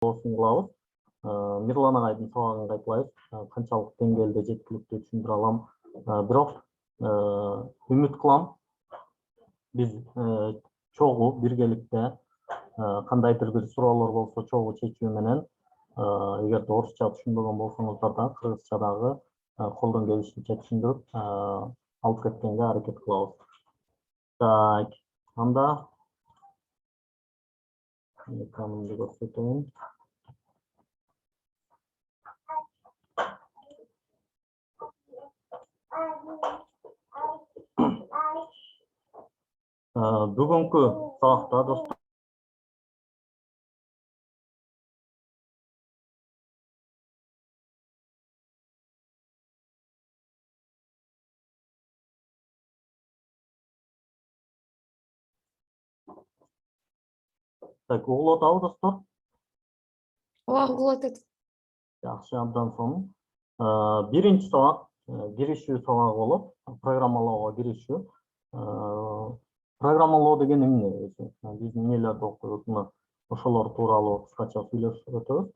болсын кылабыз. Мирлан агайдын сабагын кайталайбыз. Канчалык деңгээлде жеткиликтүү түшүндүрө алам. Бирок үмүт кылам биз чогуу биргеликте кандайдыр бир суроолор болсо чогуу чечүү менен эгерде орусча түшүнбөгөн болсоңуздар да кыргызча дагы колдон келишинче түшүндүрүп алып кеткенге аракет кылабыз. Так, анда экранымды көрсөтөйүн. Бүгүнкү сабакта достор так угулуп атабы достор? Ооба, угулуп атат. Жакшы, абдан сонун. Биринчи сабак киришүү сабагы болот. Программалоого киришүү. Программалоо деген эмне? Биз эмнелерди окуйбуз? Ошолор тууралуу кыскача сүйлөшүп өтөбүз.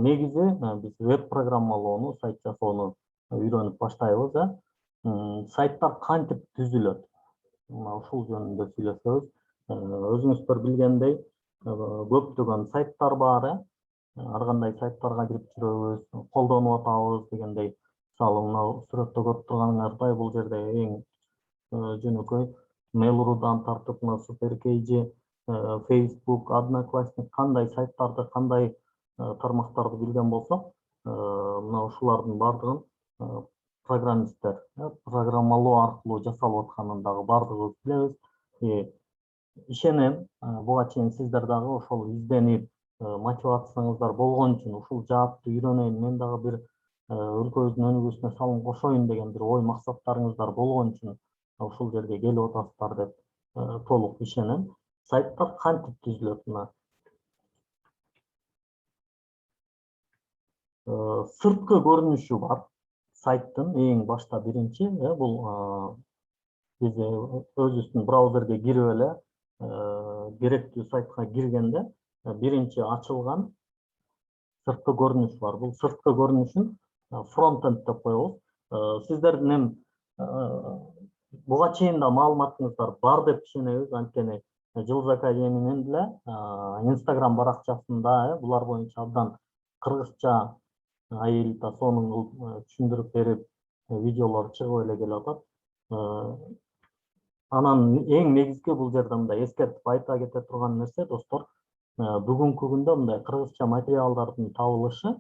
Негизи биз веб программалоону, сайт жасоону үйрөнүп баштайбыз. Сайттар кантип түзүлөт? Ушул жөнүндө сүйлөшөбүз. Өзүңүздөр билгендей, көптөгөн сайттар бар. Ар кандай сайттарга кирип жүрөбүз, колдонуп атабыз дегендей. Мисалы, мына сүрөттө көрүп турганыңардай бул жерде эң жөнөкөй Mail.ru-дан тартып, мына Superkg, Facebook, Одноклассник кандай сайттарды, кандай тармактарды билген болсок, мына ушулардын бардыгын программисттер программалоо аркылуу жасалып атканын дагы бардыгыбыз билебиз. Ишенем, буга чейин сиздер дагы ошол изденип, мотивацияңыздар болгон үчүн ушул жаапты үйрөнөйүн, мен дагы бир өлкөбүздүн өнүгүүсүнө салым кошоюн деген бир ой максаттарыңыздар болгон үчүн ушул жерге келип атасыздар деп толук ишенем. Сайттар кантип түзүлөт? Мына сырткы көрүнүшү бар сайттын. Эң башта биринчи бул биз өзүбүздүн браузерге кирип эле керектүү сайтка киргенде биринчи ачылган сырткы көрүнүш бар. Бул сырткы көрүнүшүн фронтенд деп коебуз. Сиздердин эми буга чейин да маалыматыңыздар бар деп ишенебиз. Анткени Жылдыз Академиянын деле Instagram баракчасында булар боюнча абдан кыргызча айылта сонун кылып түшүндүрүп берип видеолор чыгып эле келип атат. Анан эң негизги бул жерде мындай эскертип айта кете турган нерсе, достор, бүгүнкү күндө мындай кыргызча материалдардын табылышы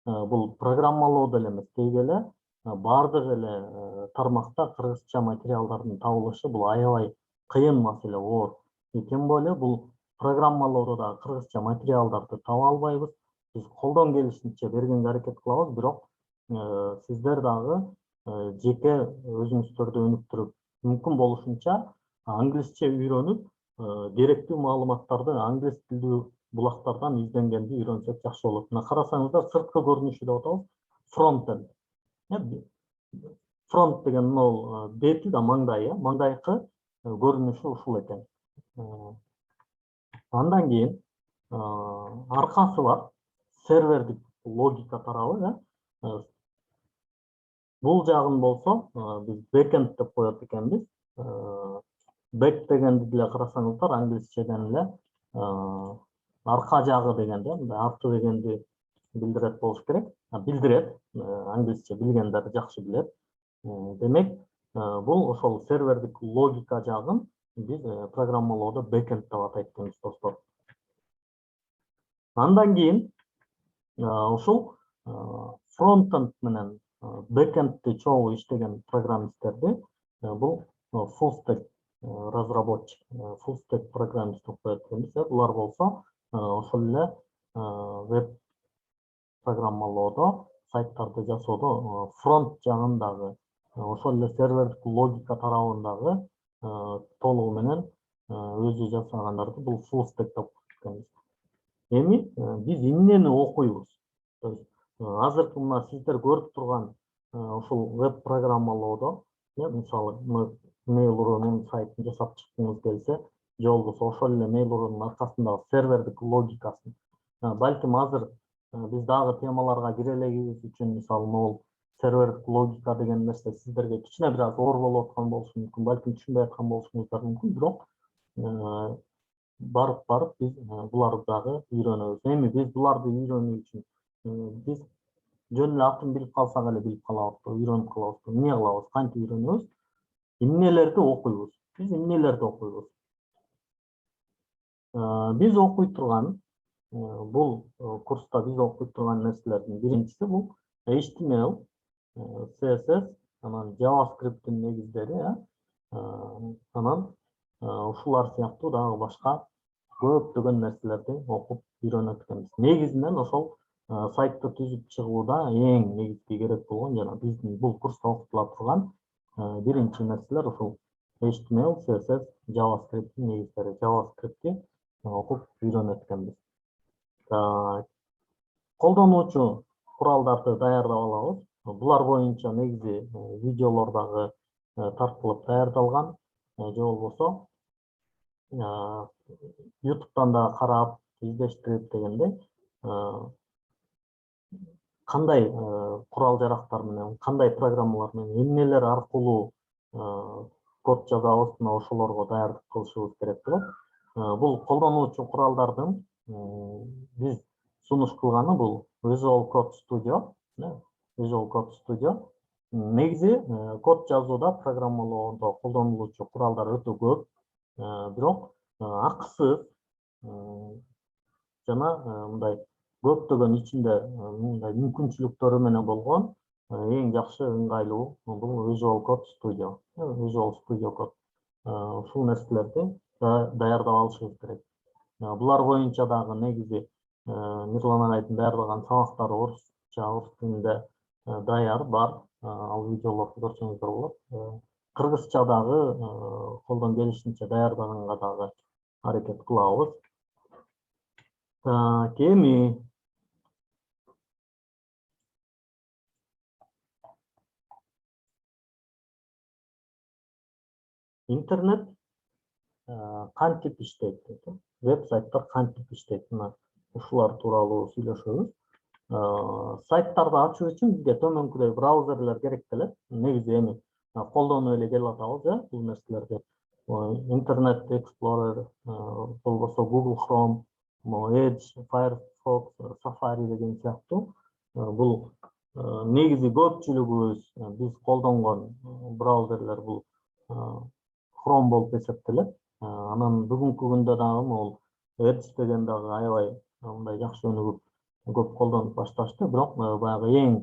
бул программалоо деле эмес, деги эле бардык эле тармакта кыргызча материалдардын табылышы бул аябай кыйын маселе, оор. Тем более бул программалоодо да кыргызча материалдарды таба албайбыз. Биз колдон келишинче бергенге аракет кылабыз, бирок сиздер дагы жеке өзүңүздөрдү өнүктүрүп, мүмкүн болушунча англисче үйрөнүп, керектүү маалыматтарды англис тилдүү булактардан изденгенди үйрөнсөк жакшы болот. Мына карасаңыздар, сырткы көрүнүшү деп атабыз, фронтенд. Фронт деген ол бети да маңдайы, маңдайкы көрүнүшү ушул экен. Андан кийин аркасы бар, сервердик логика тарабы. Бул жагын болсо биз бэкенд деп коет экенбиз. Бэк дегенди деле карасаңыздар, англисчеден эле арка жагы дегенде, арты дегенди билдирет болуш керек. Билдирет, англисче билгендер жакшы билет. Демек, бул ошол сервердик логика жагын биз программалоодо бэкенд деп атайт экенбиз, достор. Андан кийин ушул фронтенд менен бэкендти чогуу иштеген программисттерди бул full stack разработчик, full stack программист деп коет экенбиз. Булар болсо ошол эле веб программалоодо, сайттарды жасоодо фронт жагындагы, ошол эле сервердик логика тарабындагы толугу менен өзү жасагандарды бул full stack деп коет. Эми биз эмнени окуйбуз? Азыркы мына сиздер көрүп турган ушул веб программалоодо, мисалы, Mail.ru'нун сайтын жасап чыккыңыз келсе, же болбосо ошол эле Mail.ru'нун аркасындагы сервердик логикасын Балким азыр биз дагы темаларга кире элегибиз үчүн мисалы могул сервердик логика деген нерсе сиздерге кичине бир аз оор болуп аткан болушу мүмкүн, балким түшүнбөй аткан болушуңуздар мүмкүн, бирок барып биз буларды дагы үйрөнөбүз. Эми биз буларды үйрөнүү үчүн биз жөн эле атын билип калсак эле билип калабызбы, үйрөнүп калабызбы? Эмне кылабыз? Кантип үйрөнөбүз? Эмнелерди окуйбуз? Биз эмнелерди окуйбуз? Биз окуй турган бул курста биз окуй турган нерселердин биринчиси бул HTML, CSS, анан JavaScript'ин негиздери, анан ушулар сыяктуу дагы башка көптөгөн нерселерди окуп үйрөнөт экенбиз. Негизинен ошол сайтты түзүп чыгууда эң негизги керек болгон жана биздин бул курста окутула турган биринчи нерселер ушул HTML, CSS, JavaScript'ин негиздери. JavaScript'ти окуп үйрөнөт экенбиз. Колдонуучу куралдарды даярдап алабыз. Булар боюнча негизи видеолор дагы тартылып даярдалган, же болбосо YouTube'дан да карап, издештирип дегендей, кандай курал жарактар менен, кандай программалар менен, эмнелер аркылуу код жазабыз, мына ошолорго даярдык кылышыбыз керек болот. Бул колдонуучу куралдардын биз сунуш кылганы бул Visual Code Studio. Visual Code Studio. Негизи код жазууда, программалоодо колдонулуучу куралдар өтө көп, бирок акысыз жана мындай көптөгөн ичинде мындай мүмкүнчүлүктөрү менен болгон эң жакшы ыңгайлуу бул Visual Code Studio. Visual Studio Code. Ушул нерселерди даярдап алышыбыз керек. Булар боюнча дагы негизи Мирлан агайдын даярдаган сабактары орусча, орус тилинде даяр бар. Ал видеолорду көрсөңүздөр болот. Кыргызча дагы колдон келишинче даярдаганга дагы аракет кылабыз. Эми интернет кантип иштейт, веб-сайттар кантип иштейт, мына ушулар тууралуу сүйлөшөбүз. Сайттарды ачуу үчүн бизге төмөнкүдөй браузерлер керек келет. Негизи эми колдонуп эле келип атабыз, бул нерселерди. Internet Explorer, болбосо Google Chrome, Edge, Firefox, Safari деген сыяктуу. Бул негизи көпчүлүгүбүз биз колдонгон браузерлер бул Chrome болуп эсептелет. Анан бүгүнкү күндө дагы могул Edge деген дагы аябай мындай жакшы өнүгүп көп колдонуп башташты, бирок баягы эң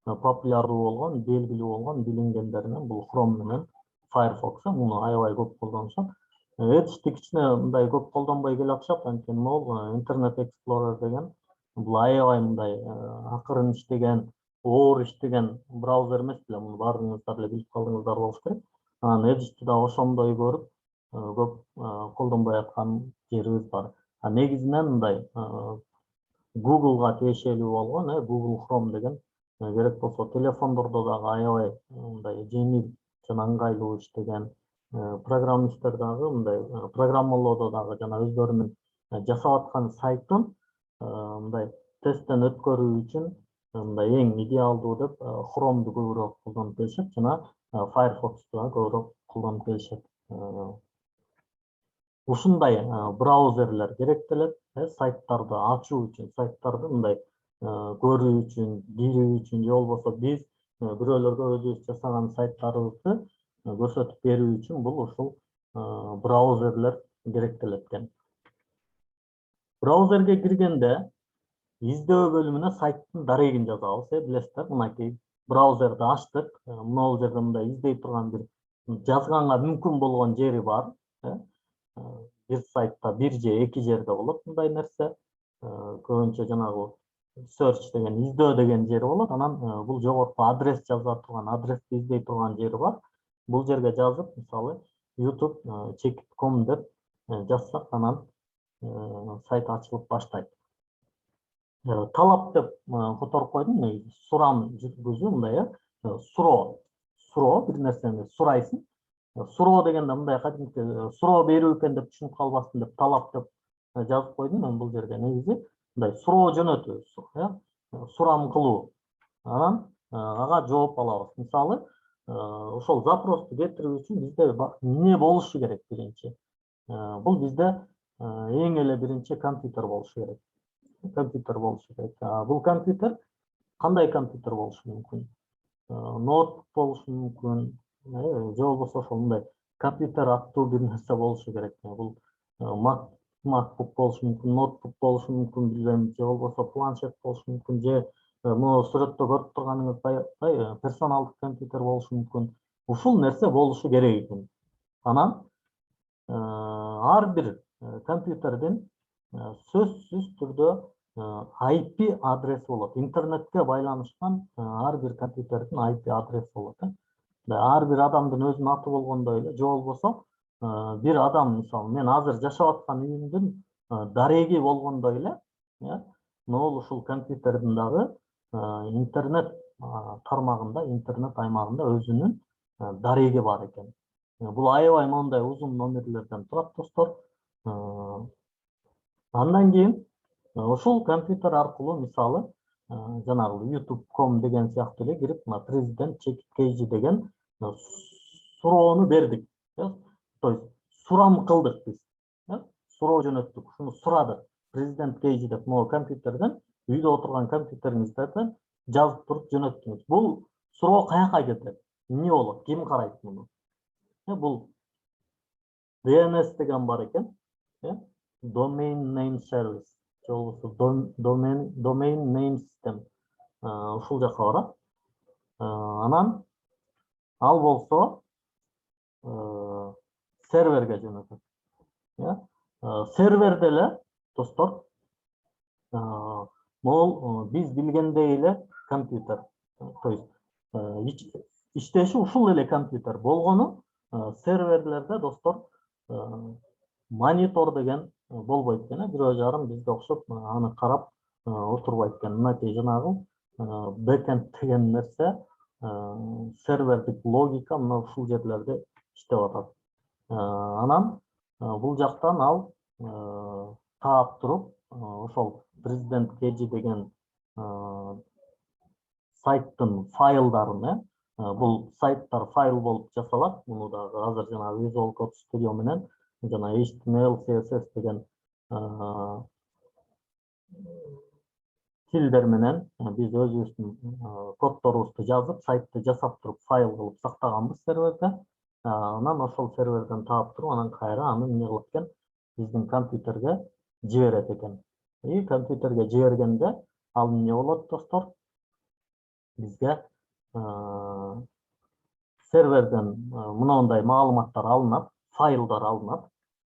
популярдуу болгон, белгилүү болгон билингендеринен бул Chrome менен Firefox, муну аябай көп колдонушат. Edge'ти кичине мындай көп колдонбой келатышат, анткени могул Internet Explorer деген бул аябай мындай акырын иштеген, оор иштеген браузер эмес беле, муну баардыгыңыздар эле билип калдыңыздар болуш керек. Анан Edge'ти да ошондой көрүп көп колдонбой аткан жерибиз бар. Негизинен мындай Google'га тиешелүү болгон, Google Chrome деген керек болсо телефондордо дагы аябай мындай жеңил жана ыңгайлуу иштеген, программисттер дагы мындай программалоодо дагы жана өздөрүнүн жасап аткан сайтын мындай тесттен өткөрүү үчүн мындай эң идеалдуу деп Chrome'ду көбүрөөк колдонуп келишет жана Firefox'ду да көбүрөөк колдонуп келишет. Ушундай браузерлер керектелет, сайттарды ачуу үчүн, сайттарды мындай көрүү үчүн, кирүү үчүн, же болбосо биз бирөөлөргө өзүбүз жасаган сайттарыбызды көрсөтүп берүү үчүн бул ушул браузерлер керектелет экен. Браузерге киргенде издөө бөлүмүнө сайттын дарегин жазабыз, билесиздер, мынакей браузерди ачтык, могул жерде мындай издей турган бир жазганга мүмкүн болгон жери бар. Бир сайтта бир же эки жерде болот мындай нерсе. Көбүнчө жанагы search деген, издөө деген жери болот. Анан бул жогорку адрес жаза турган, адрести издей турган жери бар. Бул жерге жазып, мисалы youtube.com деп жазсак, анан сайт ачылып баштайт. Талап деп которуп койдум, сурам жүргүзүү мындай, суроо бир нерсени сурайсың. Суроо дегенде мындай кадимки суроо берүү экен деп түшүнүп калбасын деп талап деп жазып койдум мен бул жерге. Негизи мындай суроо жөнөтөбүз, сурам кылуу. Анан ага жооп алабыз. Мисалы, ошол запросту кетирүү үчүн бизде эмне болушу керек биринчи? Бул бизде эң эле биринчи компьютер болушу керек. Компьютер болушу керек. Бул компьютер кандай компьютер болушу мүмкүн? Ноутбук болушу мүмкүн, же болбосо ошол мындай компьютер аттуу бир нерсе болушу керек. Бул MacBook болушу мүмкүн, ноутбук болушу мүмкүн, билбейм, же болбосо планшет болушу мүмкүн, же могу сүрөттө көрүп турганыңыздай персоналдык компьютер болушу мүмкүн. Ушул нерсе болушу керек экен. Анан ар бир компьютердин сөзсүз түрдө IP адреси болот. Интернетке байланышкан ар бир компьютердин IP адреси болот. Ар бир адамдын өзүнүн аты болгондой эле, же болбосо бир адам, мисалы, мен азыр жашап аткан үйүмдүн дареги болгондой эле, могул ушул компьютердин дагы интернет тармагында, интернет аймагында өзүнүн дареги бар экен. Бул аябай мондай узун номерлерден турат, достор. Андан кийин ушул компьютер аркылуу, мисалы, жанагы YouTube.com деген сыяктуу эле кирип, президент чекит кейжи деген суроону бердик. То есть сурам кылдык биз. Суроо жөнөттүк, ушуну сурадык. Президент кейжи деп могу компьютерден, үйдө отурган компьютериңиздерден жазып туруп жөнөттүңүз. Бул суроо каяка кетет? Эмне болот? Ким карайт муну? Бул DNS деген бар экен. Domain Name Service. Же болбосо Domain Name System. Ушул жака барат. Анан ал болсо серверге жөнөтөт. Серверде эле, достор, могул биз билгендей эле компьютер. То есть иштеши ушул эле компьютер болгону, серверлерде, достор, монитор деген болбойт экен. Бирөө жарым бизге окшоп аны карап отурбайт экен. Мынакей жанагы бэкенд деген нерсе, сервердик логика мына ушул жерлерде иштеп атат. Анан бул жактан ал таап туруп, ошол президент кейжи деген сайттын файлдарын, бул сайттар файл болуп жасалат. Муну дагы азыр жана Visual Code Studio менен жана HTML, CSS деген тилдер менен биз өзүбүздүн коддорубузду жазып, сайтты жасап туруп файл кылып сактаганбыз серверде. Анан ошол серверден таап туруп, анан кайра аны эмне кылып экен? Биздин компьютерге жиберет экен. Компьютерге жибергенде ал эмне болот, достор? Бизге серверден мындай маалыматтар алынат, файлдар алынат.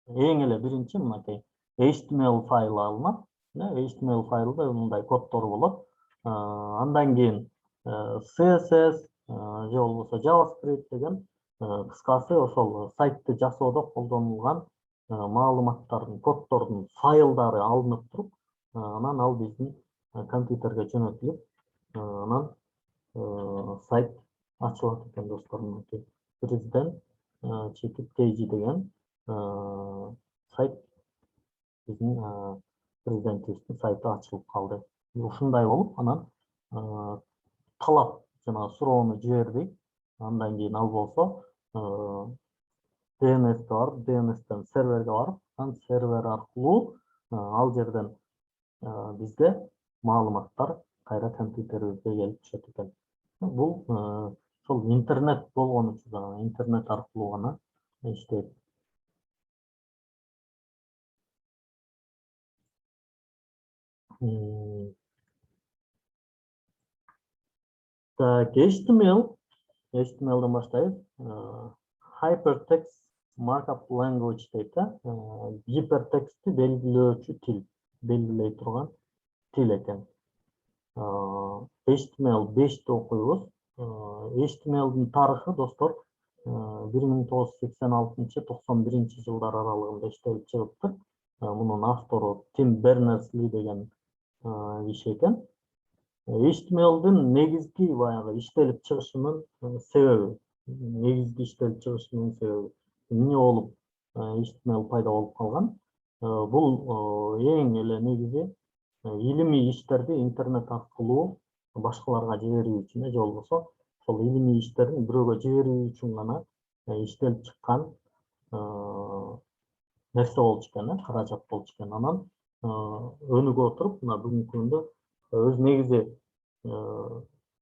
Эң эле биринчи мынакей HTML файлы алынат. HTML файлда мындай коддор болот. Андан кийин CSS же болбосо JavaScript деген кыскасы ошол сайтты жасоодо колдонулган маалыматтардын, коддордун файлдары алынып туруп, анан ал биздин компьютерге жөнөтүлүп, анан сайт ачылат экен, достор. Мынакей президент чекит кейжи деген сайт, биздин президентибиздин сайты ачылып калды. Ушундай болуп, анан талап жана суроону жибердик. Андан кийин ал болсо DNS'ге барып, DNS'тен серверге барып, анан сервер аркылуу ал жерден бизге маалыматтар кайра компьютерибизге келип түшөт экен. Бул ошол интернет болгон үчүн, интернет аркылуу гана иштейт. Так, HTML-ден баштайбыз. Hypertext Markup Language дейт. Гипертекстти белгилөөчү тил, белгилей турган тил экен. HTML 5-ти окуйбуз. HTML-дин тарыхы, достор, 1986-91 жылдар аралыгында иштелип чыгыптыр. Мунун автору Тим Бернерс-Ли деген киши экен. HTML-дин негизги баягы иштелип чыгышынын себеби, эмне болуп HTML пайда болуп калган? Бул эң эле негизи илимий иштерди интернет аркылуу башкаларга жиберүү үчүн же болбосо ошол илимий иштерин бирөөгө жиберүү үчүн гана иштелип чыккан нерсе болчу экен, каражат болчу экен. Анан өнүгүп отуруп мына бүгүнкү күндө өз негизи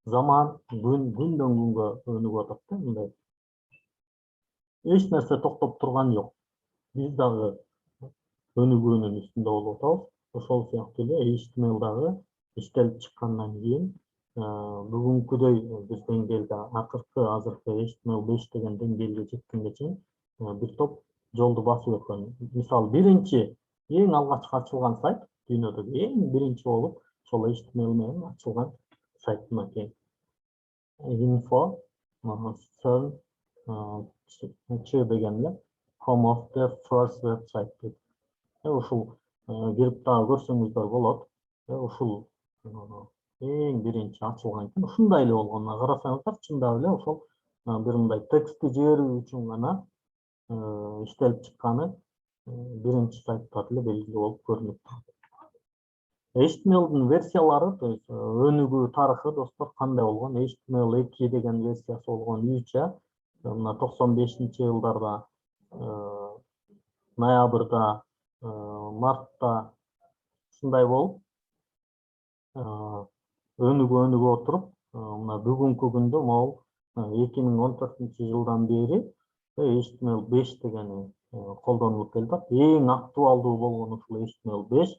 заман күндөн күнгө өнүгүп атат да, мындай эч нерсе токтоп турган жок. Биз дагы өнүгүүнүн үстүндө болуп атабыз. Ошол сыяктуу эле HTML дагы иштелип чыккандан кийин бүгүнкүдөй биз деңгээлде азыркы HTML5 деген деңгээлге жеткенге чейин бир топ жолду басып өткөн. Мисалы биринчи эң алгачкы ачылган сайт дүйнөдөгү эң биринчи болуп ошол HTML менен ачылган сайт мынакей. Info CERN деген эле home of the first website дейт. Ушул кирип дагы көрсөңүздөр болот. Ушул эң биринчи ачылган экен. Ушундай эле болгонуна карасаңыздар, чындап эле ошол бир мындай текстти жиберүү үчүн гана иштелип чыкканы биринчи сайттар эле белгилүү болуп көрүнүп турат. HTML'дин версиялары, то есть өнүгүү тарыхы достор кандай болгон? HTML2 деген версиясы болгон 3 мына 95-жылдарда ноябрда, мартта ушундай болуп өнүгүп отуруп мына бүгүнкү күндө могул 2014-жылдан бери HTML5 дегени колдонулуп келатат. Эң актуалдуу болгон ушул HTML5.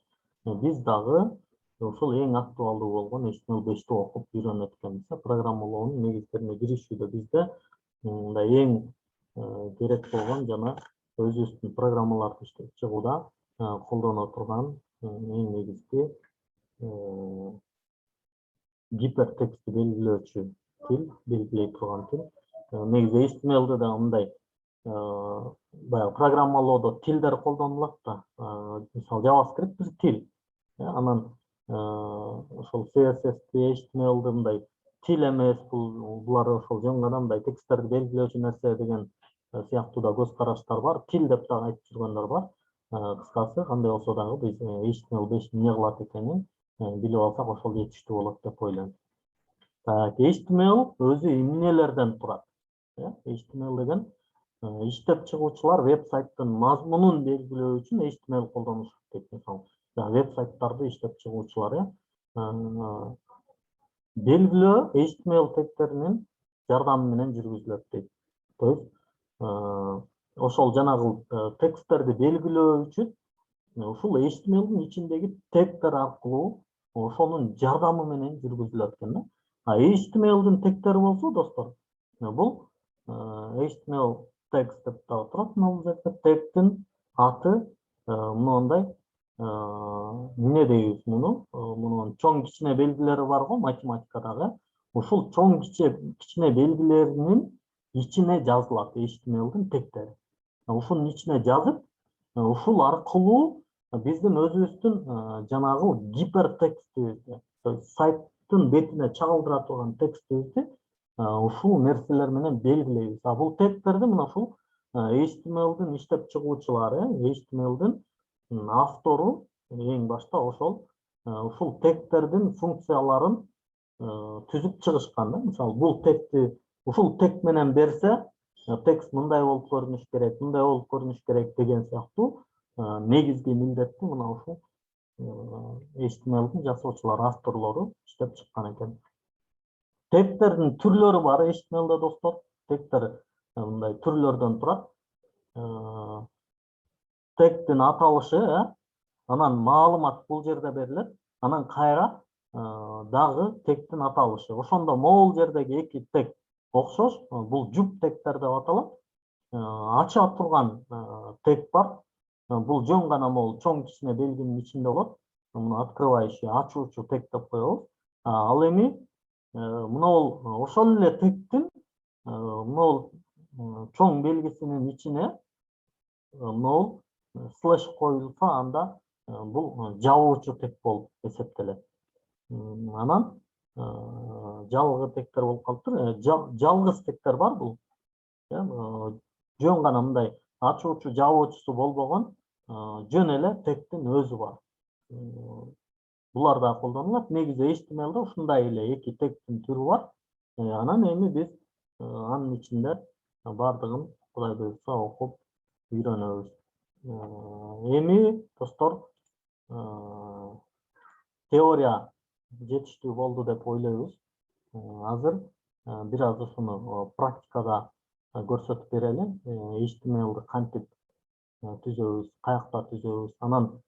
Биз дагы ушул эң актуалдуу болгон HTML5ти окуп үйрөнөт экенбиз. Программалоонун негиздерине киришүүдө бизде мындай эң керек болгон жана өзүбүздүн программаларды иштеп чыгууда колдоно турган эң негизги гипертекстти белгилөөчү тил, белгилей турган тил. Негизи HTML'де да мындай баягы программалоодо тилдер колдонулат да. Мисалы JavaScript бир тил. Анан ошол CSS, HTML'де мындай тил эмес, булар ошол жөн гана мындай тексттерди белгилөөчү нерсе деген сыяктуу да көз караштар бар. Тил деп дагы айтып жүргөндөр бар. Кыскасы кандай болсо дагы биз HTML5 эмне кылат экенин билип алсак ошол жетиштүү болот деп ойлойм. HTML өзү эмнелерден турат? HTML деген иштеп чыгуучулар веб-сайттын мазмунун белгилөө үчүн HTML колдонушат дейт. Мисалы, веб-сайттарды иштеп чыгуучулар белгилөө HTML тегтеринин жардамы менен жүргүзүлөт дейт. То есть ошол жанагы тексттерди белгилөө үчүн ушул HTML'дин ичиндеги тегтер аркылуу ошонун жардамы менен жүргүзүлөт экен. HTML'дин тегтери болсо достор, бул HTML текст деп дагы турат. Бул жерде тегтин аты мындай эмне дейбиз муну? Мунун чоң кичине белгилери бар го математикадагы. Ушул чоң кичине белгилеринин ичине жазылат HTML'дин тегтери. Ушунун ичине жазып, ушул аркылуу биздин өзүбүздүн жанагы гипертекстибизди, сайттын бетине чагылдыра турган текстибизди ушул нерселер менен белгилейбиз. Бул тегтерди мына ушул HTML'дин иштеп чыгуучулары, HTML'дин автору эң башта ушул тегтердин функцияларын түзүп чыгышкан да. Мисалы, бул тегти ушул тег менен берсе, текст мындай болуп көрүнүш керек, мындай болуп көрүнүш керек деген сыяктуу негизги милдетти мына ушул HTML'дин жасоочулары, авторлору иштеп чыккан экен. Тегтердин түрлөрү бар HTML'де достор. Тегтер мындай түрлөрдөн турат. Тегтин аталышы, анан маалымат бул жерде берилет, анан кайра дагы тегтин аталышы. Ошондо могул жердеги эки тег окшош, бул жуп тегтер деп аталат. Ача турган тег бар. Бул жөн гана могул чоң кичине белгинин ичинде болот. Муну открывающий, ачуучу тег деп коебуз. Ал эми мынау ошол эле тегтин мынау чоң белгисинин ичине мынау слэш коюлса, анда бул жабуучу тег болуп эсептелет. Анан жалгы тегтер болуп калыптыр. Жалгыз тегтер бар бул. Жөн гана мындай ачуучу, жабуучусу болбогон жөн эле тегтин өзү бар. Булар да колдонулат. Негизи HTML'de ушундай эле эки тегтин түрү бар. Анан эми биз анын ичинде бардыгын Кудай буйрса окуп үйрөнөбүз. Эми достор теория жетиштүү болду деп ойлойбуз. Азыр бир аз ушуну практикада көрсөтүп берели. HTML'ди кантип түзөбүз, каякта түзөбүз. Анан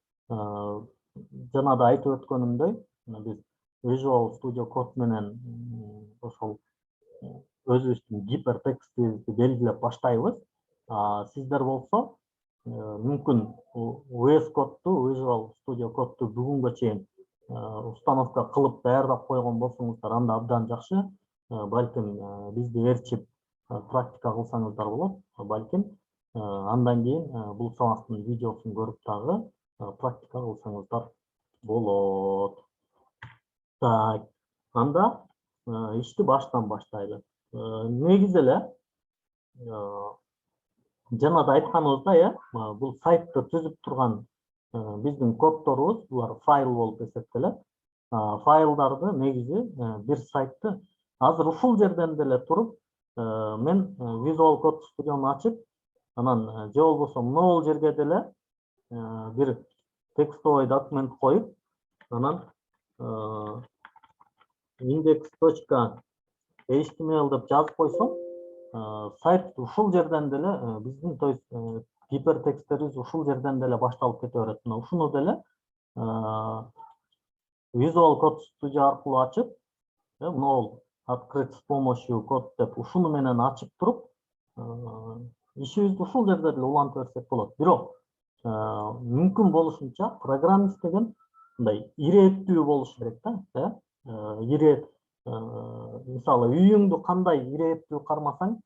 жана да айтып өткөнүмдөй, биз Visual Studio Code менен ошол өзүбүздүн гипертекстибизди белгилеп баштайбыз. Сиздер болсо мүмкүн VS Code'ду, Visual Studio Code'ду бүгүнгө чейин установка кылып даярдап койгон болсоңуздар, анда абдан жакшы. Балким бизди ээрчип практика кылсаңыздар болот. Балким андан кийин бул сабактын видеосун көрүп дагы практика кылсаңыздар болот. Так, анда ишти баштан баштайлы. Негизи эле жана да айтканыбыздай, бул сайтты түзүп турган биздин коддорубуз, булар файл болуп эсептелет. Файлдарды негизи бир сайтты азыр ушул жерден деле туруп мен Visual Code Studio'ну ачып, анан же болбосо могул жерге деле бир текстовый документ коюп, анан index.html деп жазып койсом, сайт ушул жерден деле биздин, то есть гипертексттерибиз ушул жерден деле башталып кете берет. Мына ушуну деле Visual Code Studio аркылуу ачып, могул открыть с помощью код деп ушуну менен ачып туруп, ишибизди ушул жерде деле улантып берсек болот. Бирок мүмкүн болушунча программист деген мындай ирээттүү болуш керек да. Ирээт, мисалы үйүңдү кандай ирээттүү кармасаң,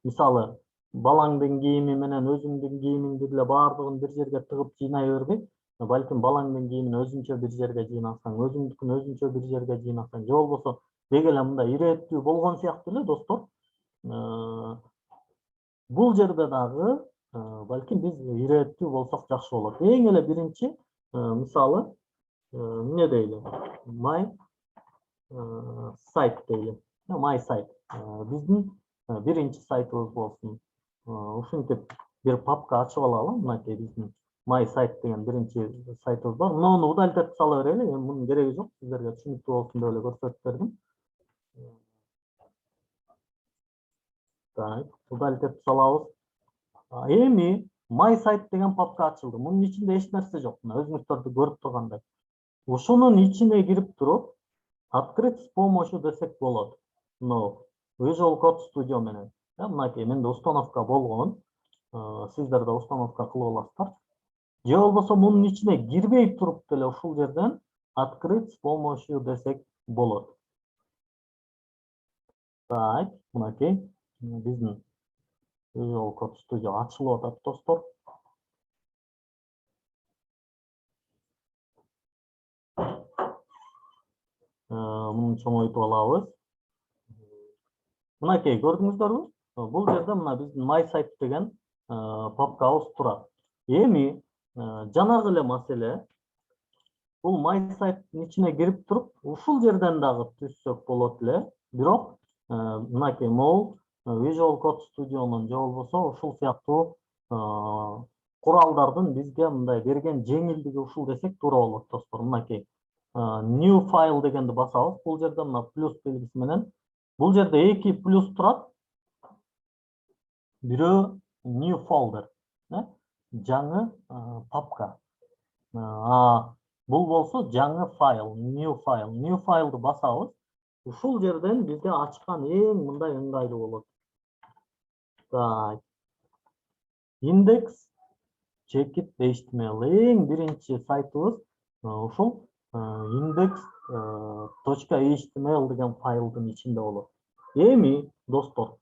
мисалы балаңдын кийими менен өзүңдүн кийимиңди деле баардыгын бир жерге тыгып жыйнай бербей, балким балаңдын кийимин өзүнчө бир жерге жыйнасаң, өзүңдүкүн өзүнчө бир жерге жыйнасаң, же болбосо деги эле мындай ирээттүү болгон сыяктуу эле достор. Бул жерде дагы балким биз ирээттүү болсок жакшы болот. Эң эле биринчи, мисалы эмне дейли? My site дейли. My site. Биздин биринчи сайтыбыз болсун. Ушинтип бир папка ачып алалы. Мынакей биздин My site деген биринчи сайтыбыз бар. Муну удалить этип сала берели. Эми мунун кереги жок. Сиздерге түшүнүктүү болсун деп эле көрсөтүп бердим. Так, удалить этип салабыз. Эми My site деген папка ачылды. Мунун ичинде эч нерсе жок. Мына өзүңүздөрдү көрүп тургандай. Ушунун ичине кирип туруп, открыть с помощью десек болот. Но Visual Code Studio менен. Мынакей менде установка болгон. Сиздер да установка кылып аласыздар. Же болбосо мунун ичине кирбей туруп деле ушул жерден открыть с помощью десек болот. Так, мынакей биздин Visual Code Studio ачылып атат достор. Муну чоңойтуп алабыз. Мынакей көрдүңүздөрбү? Бул жерде мына биздин My Site деген папкабыз турат. Эми жанагы эле маселе, бул My Site'дин ичине кирип туруп, ушул жерден дагы түзсөк болот эле. Бирок мынакей могул Visual Code Studio'нун же болбосо ушул сыяктуу куралдардын бизге мындай берген жеңилдиги ушул десек туура болот достор. Мынакей New File дегенди басабыз. Бул жерде мына плюс белгиси менен, бул жерде эки плюс турат. Бирөө New Folder, жаңы папка. Бул болсо жаңы файл, New File. New File'ды басабыз. Ушул жерден бизге ачкан эң мындай ыңгайлуу болот. Так. Index.html эң биринчи сайтыбыз ушул index.html деген файлдын ичинде болот. Эми достор,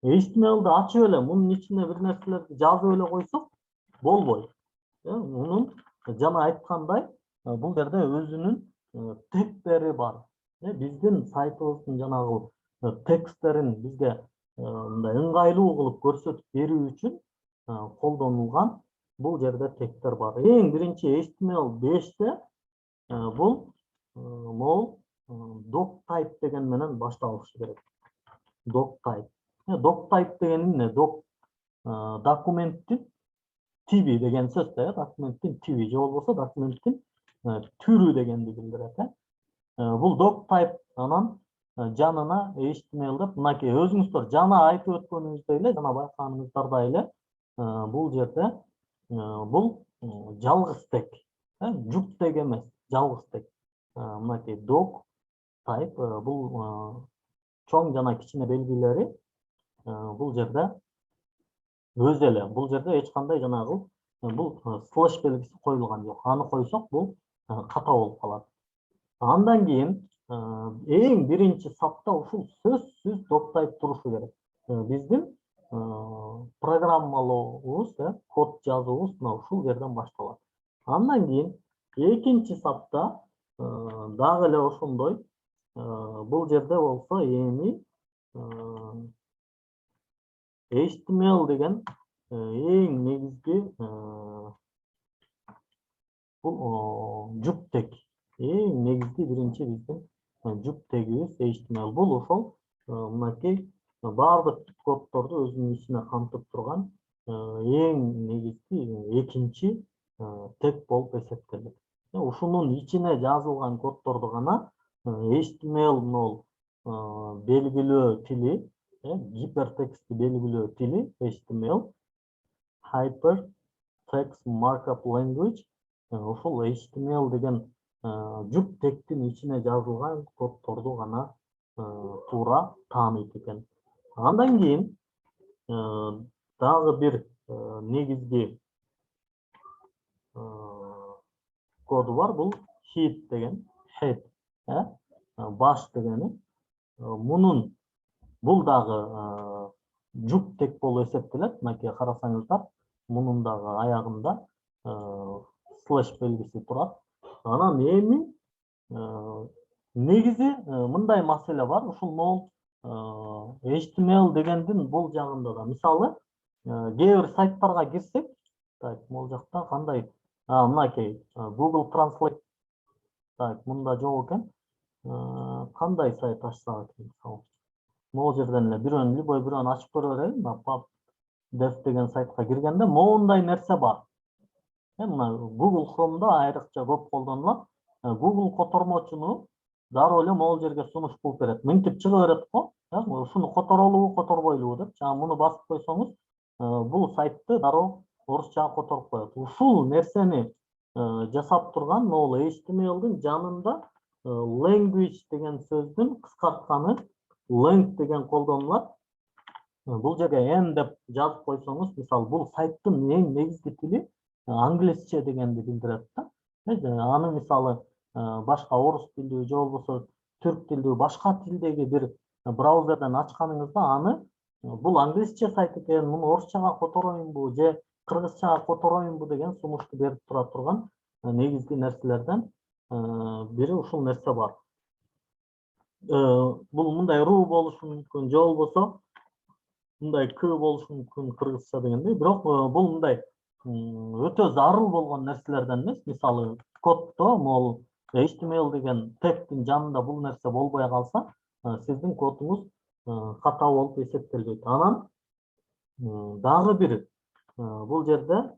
HTML'ды ачып эле мунун ичине бир нерселерди жазып эле койсок болбойт. Мунун жана айткандай, бул жерде өзүнүн тегтери бар. Биздин сайтыбыздын жанагы тексттерин бизге мындай ыңгайлуу кылып көрсөтүп берүү үчүн колдонулган бул жерде тегтер бар. Эң биринчи HTML5те Бул могул doc type деген менен башталышы керек. Doc type. Doc type деген эмне? Doc документтин тиби деген сөз да, документтин тиби же болбосо документтин түрү дегенди билдирет. Бул doc type анан жанына HTML деп мынакей өзүңүздөр жана айтып өткөнүбүздөй эле, жана байкаганыңыздардай эле бул жерде бул жалгыз тег, жүк тег эмес, жалгыз тег. Мынакей doc type бул чоң жана кичине белгилери бул жерде өз эле. Бул жерде эч кандай жанагы бул слэш белгиси коюлган жок. Аны койсок бул ката болуп калат. Андан кийин эң биринчи сапта ушул сөзсүз doc type турушу керек. Биздин программалообуз, код жазуубуз мына ушул жерден башталат. Андан кийин экинчи сапта дагы эле ошондой бул жерде болсо эми HTML деген эң негизги бул жүк тег. Эң негизги биринчи биздин жүк тегибиз HTML. Бул ошол мынакей баардык коддорду өзүнүн ичине камтып турган эң негизги экинчи тег болуп эсептелет. Ушунун ичине жазылган коддорду гана HTML могул белгилөө тили, гипертекстти белгилөө тили HTML, Hypertext Markup Language, ушул HTML деген жүк тегтин ичине жазылган коддорду гана туура тааныйт экен. Андан кийин дагы бир негизги коду бар, бул head деген, head, баш дегени. Мунун бул дагы жүк тег болуп эсептелет. Мынакей карасаңыздар, мунун дагы аягында слэш белгиси турат. Анан эми негизи мындай маселе бар. Ушул могул HTML дегендин бул жагында да. Мисалы, кээ бир сайттарга кирсек, так, могул жакта кандай мынакей Google Translate, так, мында жок экен. Кандай сайт ачсак экен, мисалы. Могул жерден эле бирөөнү любой бирөөнү ачып көрө берели. PubDev деген сайтка киргенде моундай нерсе бар. Мына Google Chrome'да айрыкча көп колдонулат. Google котормочуну дароо эле могул жерге сунуш кылып берет. Мынтип чыга берет го. Ушуну которолубу, которбойлубу деп. Жана муну басып койсоңуз, бул сайтты дароо орусчага которуп коет. Ушул нерсени жасап турган могул HTML'дин жанында language деген сөздүн кыскартканы length деген колдонулат. Бул жерге n деп жазып койсоңуз, мисалы, бул сайттын эң негизги тили англисче дегенди билдирет да. Аны мисалы башка орус тилдүү же болбосо түрк тилдүү башка тилдеги бир браузерден ачканыңызда аны бул англисче сайт экен, муну орусчага котороюнбу же кыргызчага котороюнбу деген сунушту берип тура турган негизги нерселерден бири ушул нерсе бар. Бул мындай ру болушу мүмкүн, же болбосо мындай к болушу мүмкүн кыргызча дегендей. Бирок бул мындай өтө зарыл болгон нерселерден эмес. Мисалы, коддо могул HTML деген тегтин жанында бул нерсе болбой калса, сиздин кодуңуз ката болуп эсептелбейт. Анан дагы бир бул жерде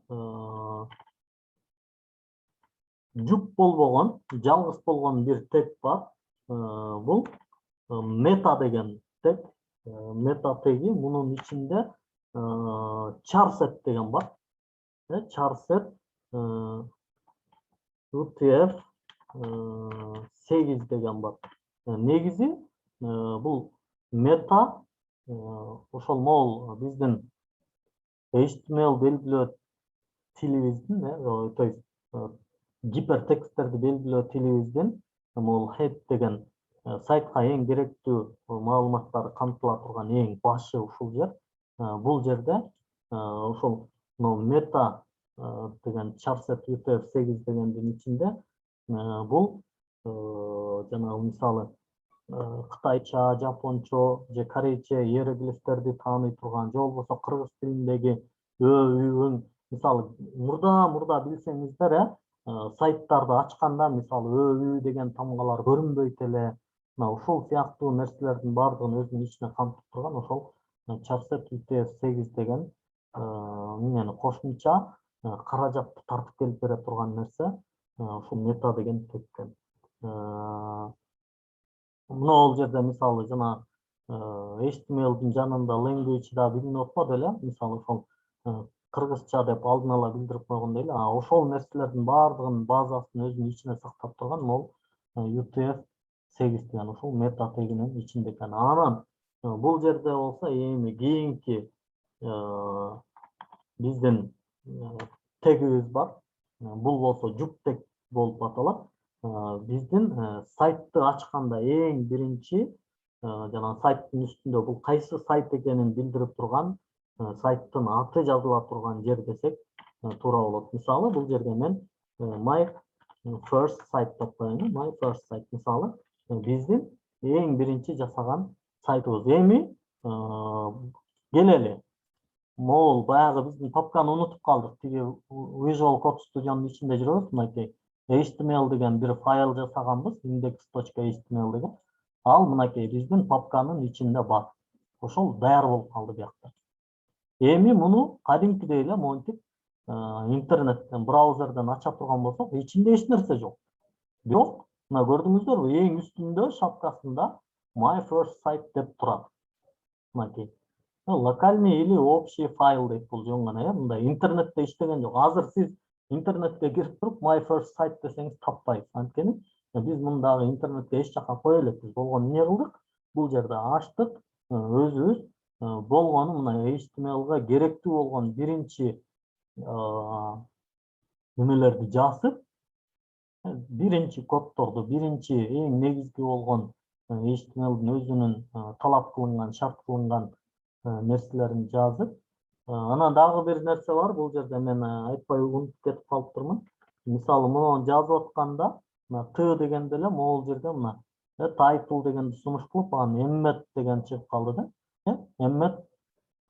жүк болбогон, жалгыз болгон бир тег бар. Бул meta деген тег, meta теги. Мунун ичинде charset деген бар. Charset UTF-8 деген бар. Негизи бул meta ошол могул биздин HTML белгилөө тилибиздин, то есть гипертексттерди белгилөө тилибиздин могул head деген сайтка эң керектүү маалыматтар камтыла турган эң башы ушул жер. Бул жерде ошол meta деген charset UTF-8 дегендин ичинде бул жанагы мисалы кытайча, жапончо же корейче иероглифтерди тааный турган, же болбосо кыргыз тилиндеги өң, мисалы мурда билсеңиздер, сайттарды ачканда мисалы өө деген тамгалар көрүнбөйт эле. Ушул сыяктуу нерселердин баардыгын өзүнүн ичине камтып турган ошол Chapset UTF-8 деген эмнени кошумча каражатты тартып келип бере турган нерсе ушул мета деген теккен. Мына ол жерде мисалы жана HTML-дин жанында language да билинип атпады эле. Мисалы ошол кыргызча деп алдын ала билдирип койгондой эле. Ошол нерселердин баардыгынын базасын өзүнүн ичине сактап турган могул UTF-8 деген ушул мета тегинин ичинде экен. Анан бул жерде болсо эми кийинки биздин тегибиз бар. Бул болсо жүк тег болуп аталат. Биздин сайтты ачканда эң биринчи жана сайттын үстүндө бул кайсы сайт экенин билдирип турган сайттын аты жазыла турган жер десек туура болот. Мисалы бул жерде мен my first site деп коеюн. My first site мисалы биздин эң биринчи жасаган сайтыбыз. Эми келели. Могул баягы биздин папканы унутуп калдык. Тиги Visual Code Studio'нун ичинде жүрөбүз. Мынакей HTML деген бир файл жасаганбыз. index.html деген. Ал мынакей биздин папканын ичинде бар. Ошол даяр болуп калды биякта. Эми муну кадимкидей эле монтип интернеттен, браузерден ача турган болсок, ичинде эч нерсе жок. Бирок, мына көрдүңүздөрбү, эң үстүндө шапкасында My First Site деп турат. Мынакей. Локальный или общий файл деп бул жөн гана, мындай интернетте иштеген жок. Азыр сиз интернетке кирип туруп My First Site десеңиз таппайсыз. Анткени биз мындагы интернетке эч жака кое элекпиз. Болгону эмне кылдык? Бул жерде ачтык, өзүбүз болгону мына HTML-га керектүү болгон биринчи немелерди жазып, биринчи коддорду, биринчи эң негизги болгон HTML-дин өзүнүн талап кылынган, шарт кылынган нерселерин жазып, анан дагы бир нерсе бар. Бул жерде мен айтпай унутуп кетип калыптырмын. Мисалы муну жазып атканда, мына Т дегенде эле могул жерде мына title дегенди сунуш кылып, анан emmet деген чыгып калды да. Emmet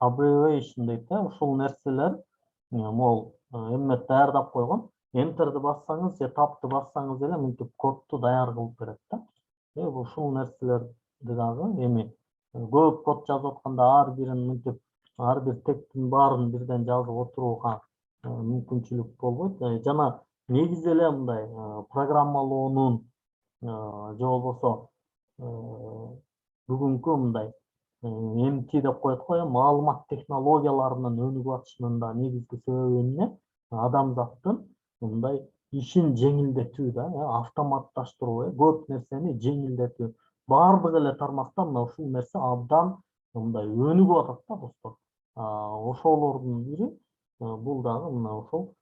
abbreviation дейт да. Ушул нерселер могул emmet даярдап койгон. Enter'ди бассаңыз же tab'ты бассаңыз эле мынтип кодду даяр кылып берет да. Ушул нерселерди дагы эми көп код жазып атканда ар бирин мынтип ар бир тегтин баарын бирден жазып отурууга мүмкүнчүлүк болбойт. Жана негизи эле мындай программалоонун же болбосо бүгүнкү мындай MT деп коет го, маалымат технологияларынын өнүгүп атышынын да негизги себеби эмне? Адамзаттын мындай ишин жеңилдетүү да, автоматташтыруу, көп нерсени жеңилдетүү. Баардык эле тармакта мына ушул нерсе абдан мындай өнүгүп атат да достор. Ошолордун бири бул дагы мына ошол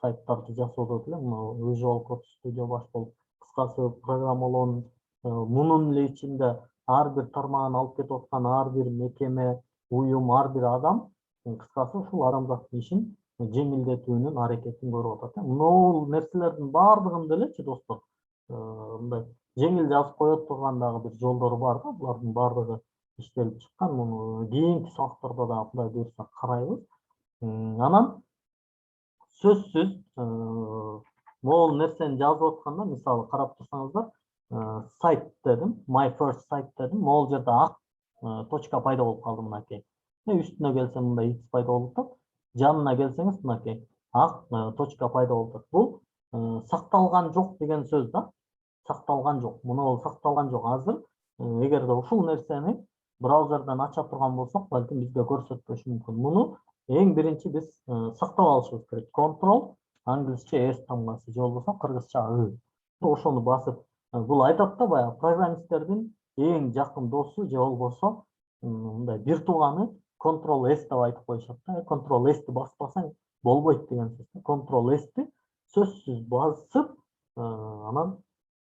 сайттарды жасоодо деле мына Visual Code Studio баш болуп, кыскасы программалоонун мунун эле ичинде ар бир тармагын алып кетип аткан ар бир мекеме, уюм, ар бир адам кыскасы ушул адамзаттын ишин жеңилдетүүнүн аракетин көрүп атат. Мына нерселердин баардыгын делечи достор, мындай жеңил жазып кое турган дагы бир жолдору бар да. Булардын баардыгы иштелип чыккан. Муну кийинки сабактарда да Кудай буйрса карайбыз. Анан сөзсүз могул нерсени жазып атканда, мисалы карап турсаңыздар, сайт дедим, my first site дедим. Могул жерде ак точка пайда болуп калды мынакей. Үстүнө келсем мындай X пайда болуп атат. Жанына келсеңиз мынакей ак точка пайда болуп атат. Бул сакталган жок деген сөз да. Сакталган жок. Муну ол сакталган жок. Азыр эгерде ушул нерсени браузерден ача турган болсок, балким бизге көрсөтпөшү мүмкүн. Муну эң биринчи биз сактап алышыбыз керек. Control англисче S тамгасы же болбосо кыргызча Ы. Ошону басып, бул айтат да баягы программисттердин эң жакын досу же болбосо мындай бир тууганы Control S деп айтып коюшат да. Control S'ти баспасаң болбойт деген сөз. Control S'ти сөзсүз басып, анан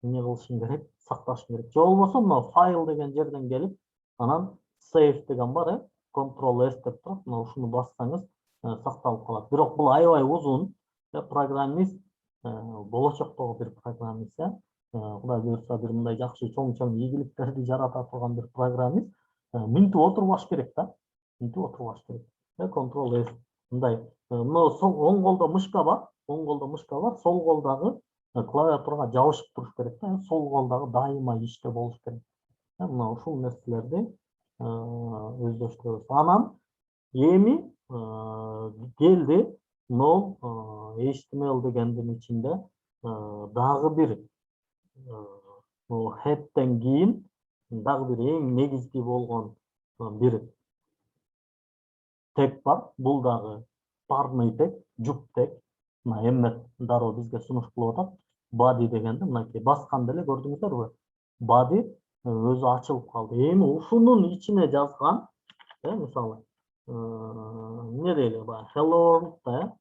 эмне кылышың керек? Сакташың керек. Же болбосо мына файл деген жерден келип, анан save деген бар, Control S деп турат. Мына ушуну бассаңыз сакталып калат. Бирок бул аябай узун. Программист болочоктогу бир программист, Кудай буйрса бир мындай жакшы чоң ийгиликтерди жарата турган бир программист минтип отурбаш керек да. Минтип отурбаш керек. Control S мындай мына оң колдо мышка бар, сол колдогу клавиатурага жабышып туруш керек да, сол колдогу дайыма иште болуш керек. Мына ушул нерселерди өздөштүрөбүз. Анан эми келди нол HTML дегендин ичинде дагы бир head'тен кийин дагы бир эң негизги болгон бир тег бар. Бул дагы парный тег, жүк тег. Мына эммет дароо бизге сунуш кылып атат. Body дегенди мынакей басканда эле көрдүңүздөрбү? Body өзү ачылып калды. Эми ушунун ичине жазган, мисалы, эмне дейли, баягы hello world да,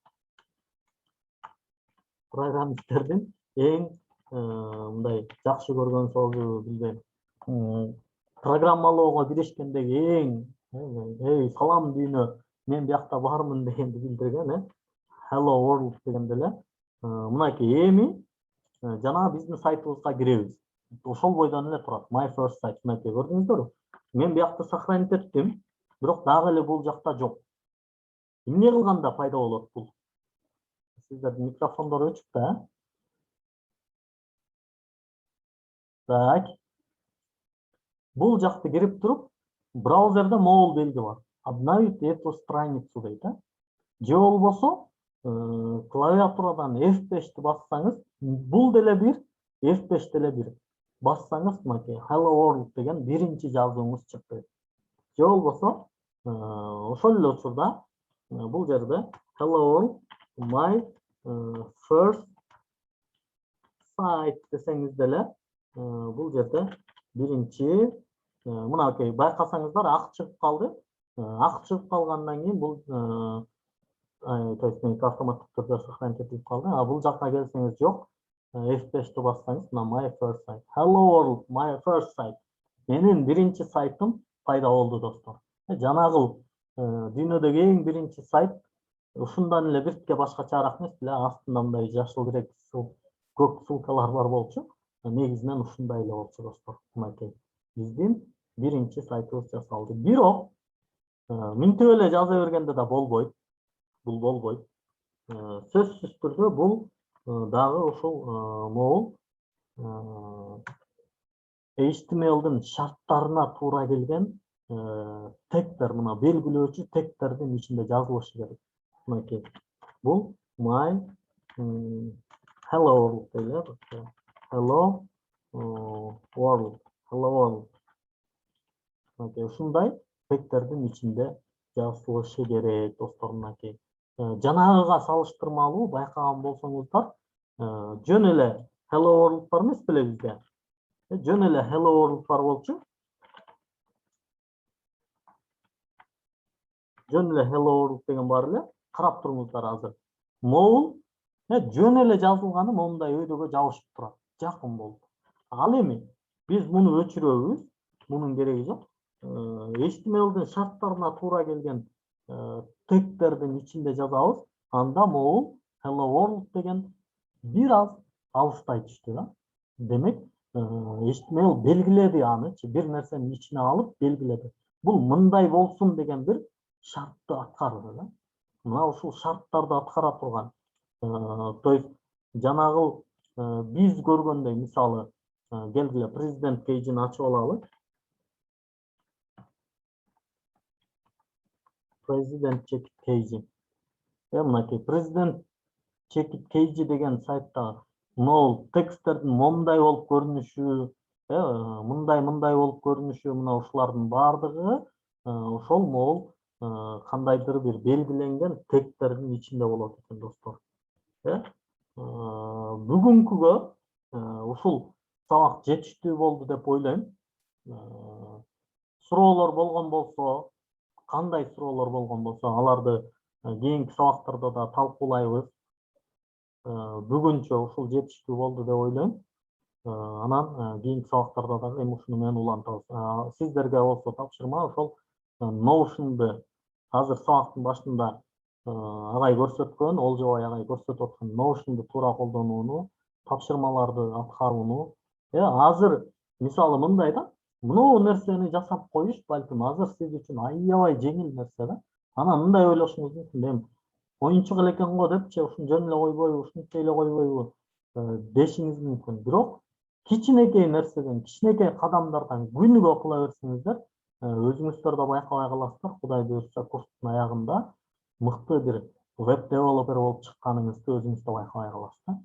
программисттердин эң мындай жакшы көргөн сөзү билбейм. Программалоого киришкендеги эң эй салам дүйнө, мен биякта бармын дегенди билдирген, hello world дегенде эле мынакей эми жанагы биздин сайтыбызга киребиз. Ошол бойдон эле турат. My first site мынакей көрдүңүздөрбү? Мен биякта сохранить эттим, бирок дагы эле бул жакта жок. Эмне кылганда пайда болот бул? Сиздердин микрофондор өчүк да? Так. Бул жакты кирип туруп, браузерде могул белги бар. Обновить эту страницу дейт, же болбосо клавиатурадан F5'ти бассаңыз, бул деле бир, F5 деле бир бассаңыз, мынакей hello world деген биринчи жазууңуз чыкты. Же болбосо ошол эле учурда бул жерде hello world my first site десеңиз деле бул жерде биринчи мынакей байкасаңыздар ак чыгып калды. Ак чыгып калгандан кийин бул то есть автоматтык түрдө сохранить этилип калды. Бул жакка келсеңиз жок. F5'ти бассаңыз, мына my first site. Hello world, my first site. Менин биринчи сайтым пайда болду, достор. Жанагыл дүйнөдөгү эң биринчи сайт ушундан эле биртке башкачараак эмес беле, астында мындай жашыл ирек көк ссылкалар бар болчу. Негизинен ушундай эле болчу, достор. Мынакей биздин биринчи сайтыбыз жасалды. Бирок минтип эле жаза бергенде да болбойт. Бул болбойт. Сөзсүз түрдө бул дагы ушул могул HTML'дин шарттарына туура келген тегтер, мына белгилөөчү тегтердин ичинде жазылышы керек. Мынакей бул my hello world дейли. Hello world. Мынакей ушундай тегтердин ичинде жазылышы керек, достор. Мынакей жанагыга салыштырмалуу байкаган болсоңуздар, жөн эле hello world бар эмес беле бизде? Жөн эле hello world бар болчу. Жөн эле hello world деген бар эле. Карап туруңуздар азыр. Могул жөн эле жазылганы мондай өйдөгө жабышып турат. Жакын болду. Ал эми биз муну өчүрөбүз. Мунун кереги жок. HTML'дин шарттарына туура келген тегтердин ичинде жазабыз. Анда могул hello world деген бир аз алыстай түштү да. Демек, HTML белгиледи аны, бир нерсенин ичине алып белгиледи. Бул мындай болсун деген бир шартты аткарды да. Мына ушул шарттарды аткара турган. То есть жанагыл биз көргөндөй, мисалы, келгиле президент пейджин ачып алалы. President check page. Мынакей президент check page деген сайтта могул тексттердин момундай болуп көрүнүшү, мындай болуп көрүнүшү, мына ушулардын баардыгы ошол могул кандайдыр бир белгиленген тегтердин ичинде болот экен, достор. Бүгүнкүгө ушул сабак жетиштүү болду деп ойлойм. Суроолор болгон болсо, кандай суроолор болгон болсо, аларды кийинки сабактарда да талкуулайбыз. Бүгүнчө ушул жетиштүү болду деп ойлойм. Анан кийинки сабактарда да эми ушуну менен улантабыз. Сиздерге болсо тапшырма ошол Notion'ду азыр сабактын башында агай көрсөткөн, Олжобай агай көрсөтүп аткан Notion'ду туура колдонууну, тапшырмаларды аткарууну. Азыр мисалы мындай да, мынау нерсени жасап коюш балким азыр сиз үчүн аябай жеңил нерсе да. Анан мындай ойлошуңуз мүмкүн, оюнчук элекен го депчи ушуну жөн эле койбойбу, ушинтип эле койбойбу дешиңиз мүмкүн. Бирок кичинекей нерседен, кичинекей кадамдардан күнүгө кыла берсеңиздер, өзүңүздөр да байкабай каласыздар. Кудай буюрса, курстун аягында мыкты бир веб девелопер болуп чыкканыңызды өзүңүз да байкабай каласыз да.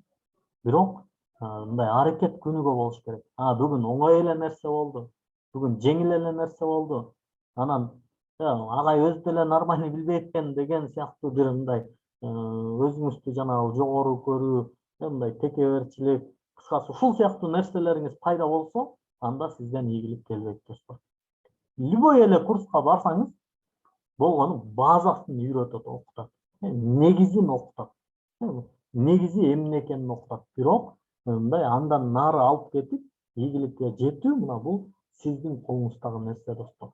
Бирок мындай аракет күнүгө болуш керек. Бүгүн оңой эле нерсе болду. Бүгүн жеңил эле нерсе болду. Анан агай өзү деле нормально билбейт экен деген сыяктуу бир мындай өзүңүздү жанагы жогору көрүү, мындай текеберчилик, кыскасы ушул сыяктуу нерселериңиз пайда болсо, анда сизден ийгилик келбейт достор. Любой эле курска барсаңыз, болгону базасын үйрөтөт, окутат. Негизин окутат. Негизи эмне экенин окутат. Бирок мындай андан нары алып кетип, ийгиликке жетүү мына бул сиздин колуңуздагы нерсе достор.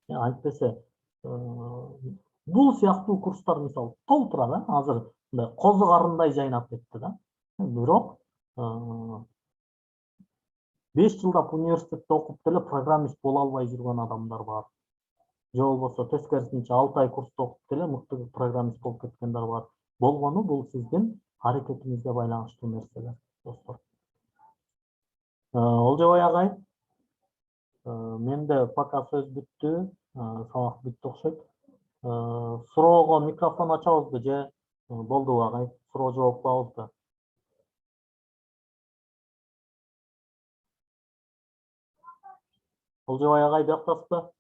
Антпесе бул сыяктуу курстар мисалы толтура да, азыр мындай козу карындай жайнап кетти да. Бирок 5 жылдап университетте окуп деле программист боло албай жүргөн адамдар бар. Же болбосо тескерисинче 6 ай курста окуп деле мыкты программист болуп кеткендер бар. Болгону бул сиздин аракетиңизге байланыштуу нерселер достор. Олжобай агай, менде пока сөз бүттү, сабак бүттү окшойт. Суроого микрофон ачабызбы же болдубу агай? Суроо жооп кылабызбы? Олжобай агай жактасызбы?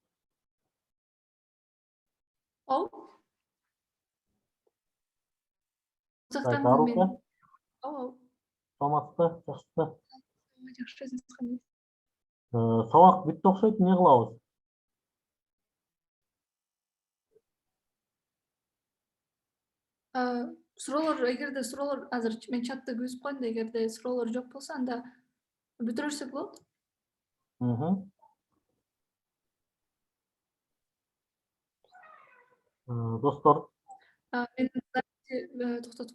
Арука, саламатсызбы, жакшысызбы? Жакшы, өзүңүз кандай? Сабак бүттү окшойт, эмне кылабыз? Суроолор, эгерде суроолор азыр мен чатты көрүп коеюн, эгерде суроолор жок болсо анда бүтүрө берсек болот. Достор, Мен токтотуп